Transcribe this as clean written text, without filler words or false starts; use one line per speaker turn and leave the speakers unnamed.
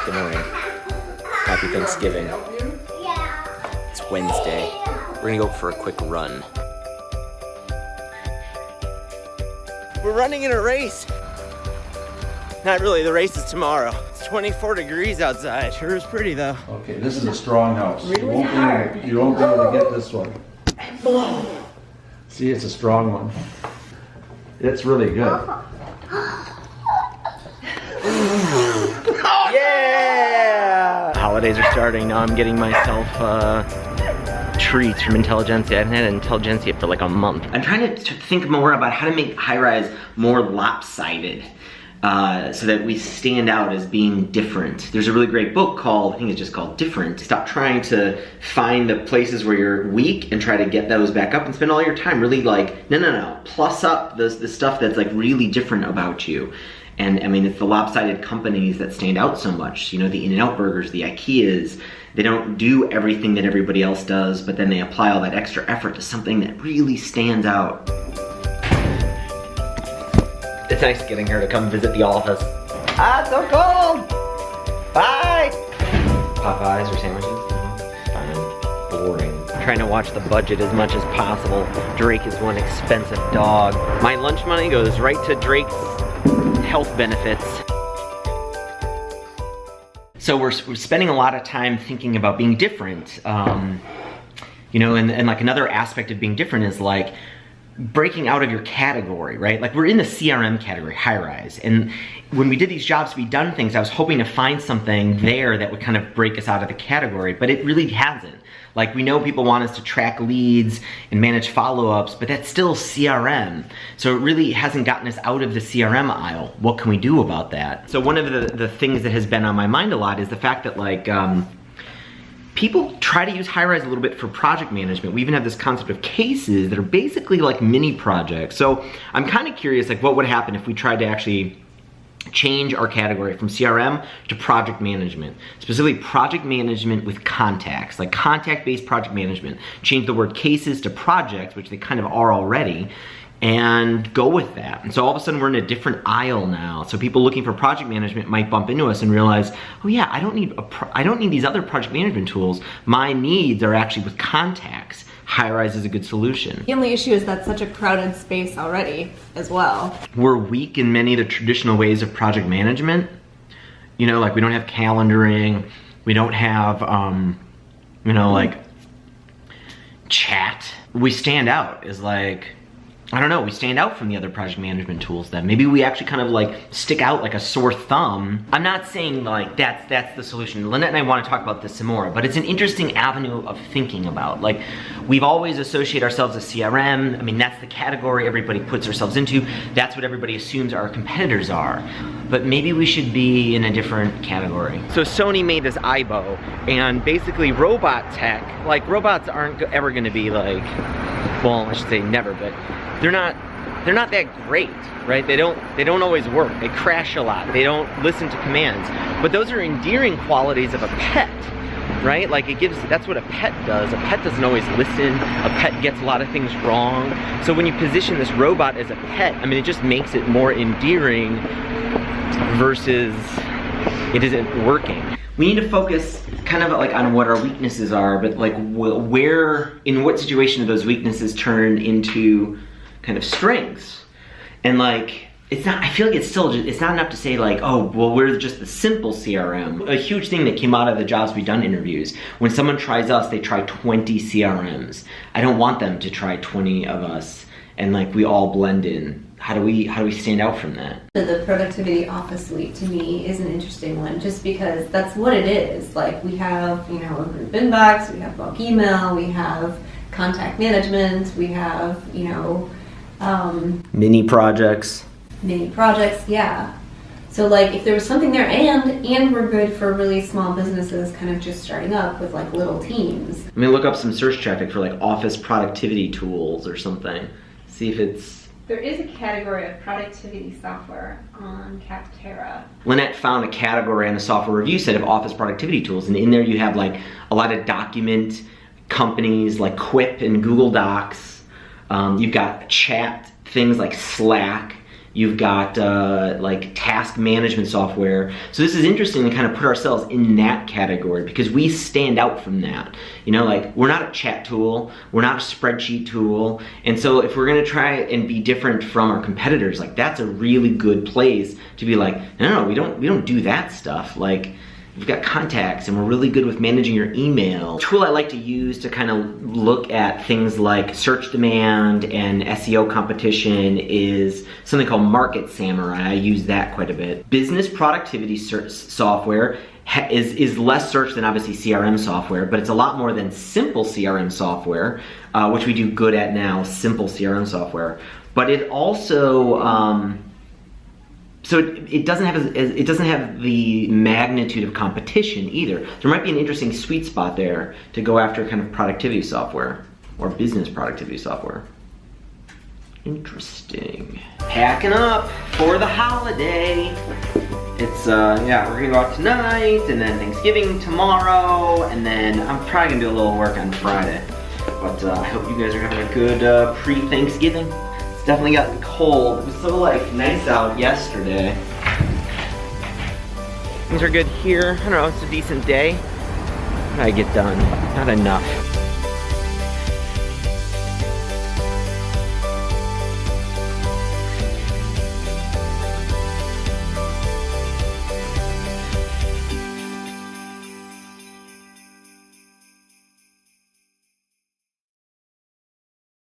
Good morning. Happy Thanksgiving. It's Wednesday. We're gonna go for a quick run. We're running in a race. Not really, the race is tomorrow. It's 24 degrees outside. Sure is pretty though.
Okay, this is a strong house. You won't be able to get this one. See, it's a strong one. It's really good.
Yeah! Holidays are starting. Now I'm getting myself treats from Intelligentsia. I haven't had Intelligentsia for like a month. I'm trying to think more about how to make high-rise more lopsided so that we stand out as being different. There's a really great book called, I think it's just called Different. Stop trying to find the places where you're weak and try to get those back up and spend all your time really like, no. Plus up the stuff that's like really different about you. And I mean, it's the lopsided companies that stand out so much. You know, the In-N-Out Burgers, the IKEAs, they don't do everything that everybody else does, but then they apply all that extra effort to something that really stands out. It's nice getting her to come visit the office. Ah, it's so cold! Bye! Popeyes or sandwiches? No, fine. Boring. I'm trying to watch the budget as much as possible. Drake is one expensive dog. My lunch money goes right to Drake's health benefits. So we're spending a lot of time thinking about being different. You know, and like another aspect of being different is like breaking out of your category, right? Like we're in the CRM category, high rise. And when we did these jobs to be done things, I was hoping to find something there that would kind of break us out of the category, but it really hasn't. Like we know people want us to track leads and manage follow-ups, but that's still CRM. So it really hasn't gotten us out of the CRM aisle. What can we do about that? So one of the things that has been on my mind a lot is the fact that like, people try to use high-rise a little bit for project management. We even have this concept of cases that are basically like mini projects. So I'm kind of curious, like what would happen if we tried to actually change our category from CRM to project management, specifically project management with contacts, like contact-based project management. Change the word cases to projects, which they kind of are already, and go with that. And so all of a sudden we're in a different aisle now. So people looking for project management might bump into us and realize, oh yeah, I don't need these other project management tools. My needs are actually with contacts. High-rise is a good solution.
The only issue is that's such a crowded space already as well.
We're weak in many of the traditional ways of project management. You know, like we don't have calendaring, we don't have, you know, like chat. We stand out as like, I don't know, we stand out from the other project management tools then. Maybe we actually kind of like stick out like a sore thumb. I'm not saying like that's the solution. Lynette and I want to talk about this some more, but it's an interesting avenue of thinking about. Like, we've always associated ourselves as CRM. I mean, that's the category everybody puts ourselves into. That's what everybody assumes our competitors are. But maybe we should be in a different category. So Sony made this Aibo, and basically robot tech, like robots aren't ever gonna be like, well, I should say never, but they're not that great, right? They don't always work. They crash a lot. They don't listen to commands. But those are endearing qualities of a pet, right? Like that's what a pet does. A pet doesn't always listen. A pet gets a lot of things wrong. So when you position this robot as a pet, I mean, it just makes it more endearing versus it isn't working. We need to focus kind of like on what our weaknesses are, but like where, in what situation do those weaknesses turn into kind of strengths? And like, it's not, I feel like it's not enough to say like, oh, well, we're just the simple CRM. A huge thing that came out of the Jobs We Done interviews, when someone tries us, they try 20 CRMs. I don't want them to try 20 of us and like we all blend in. How do we stand out from that?
The productivity office suite to me is an interesting one, just because that's what it is. Like we have, you know, a group inbox, we have bulk email, we have contact management, we have, you know,
mini projects,
yeah. So like if there was something there, and we're good for really small businesses kind of just starting up with like little teams.
I mean, look up some search traffic for like office productivity tools or something. See if it's...
There is a category of productivity software on Capterra.
Lynette found a category on the software review set of office productivity tools, and in there you have like a lot of document companies like Quip and Google Docs. You've got chat things like Slack. You've got like task management software. So this is interesting to kind of put ourselves in that category because we stand out from that. You know, like we're not a chat tool, we're not a spreadsheet tool. And so if we're gonna try and be different from our competitors, like that's a really good place to be like, no, we don't do that stuff. Like, we've got contacts and we're really good with managing your email. A tool I like to use to kind of look at things like search demand and SEO competition is something called Market Samurai. I use that quite a bit. Business productivity software is less search than obviously CRM software, but it's a lot more than simple CRM software, which we do good at now, simple CRM software. But it also, so it doesn't have the magnitude of competition either. There might be an interesting sweet spot there to go after kind of productivity software or business productivity software. Interesting. Packing up for the holiday. It's yeah, we're gonna go out tonight and then Thanksgiving tomorrow, and then I'm probably gonna do a little work on Friday. But I hope you guys are having a good pre-Thanksgiving. It's definitely gotten cold. It was so like nice out yesterday. Things are good here. I don't know, it's a decent day. What did I get done? Not enough.